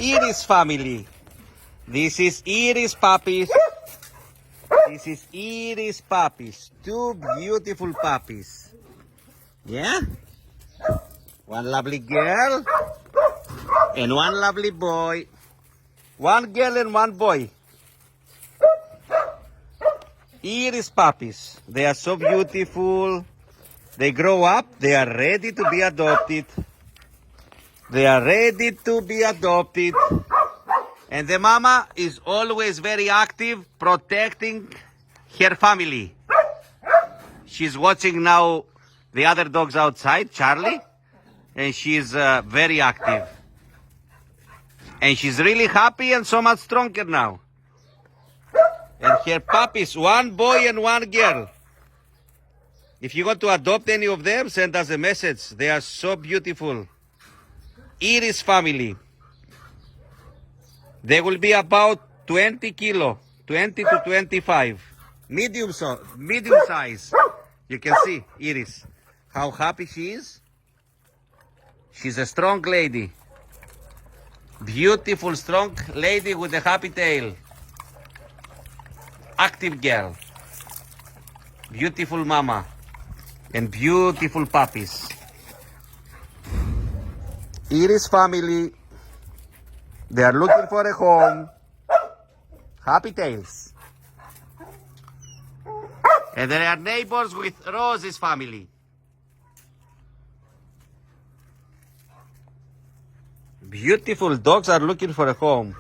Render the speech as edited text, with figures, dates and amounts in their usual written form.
Iris family. This is Iris puppies. This is Iris puppies. Two beautiful puppies. Yeah? One lovely girl and one lovely boy. One girl and one boy. Iris puppies. They are so beautiful. They grow up. They are ready to be adopted. They are ready to be adopted. And the mama is always very active, protecting her family. She's watching now the other dogs outside, Charlie, and she's very active. And she's really happy and so much stronger now. And her puppies, one boy and one girl. If you want to adopt any of them, send us a message. They are so beautiful. Iris family. They will be about 20 kilo, 20 to 25. Medium size. You can see Iris, how happy she is. She's a strong lady. Beautiful, strong lady with a happy tail. Active girl. Beautiful mama. And beautiful puppies. Iris family. They are looking for a home. Happy tails. And they are neighbors with Rose's family. Beautiful dogs are looking for a home.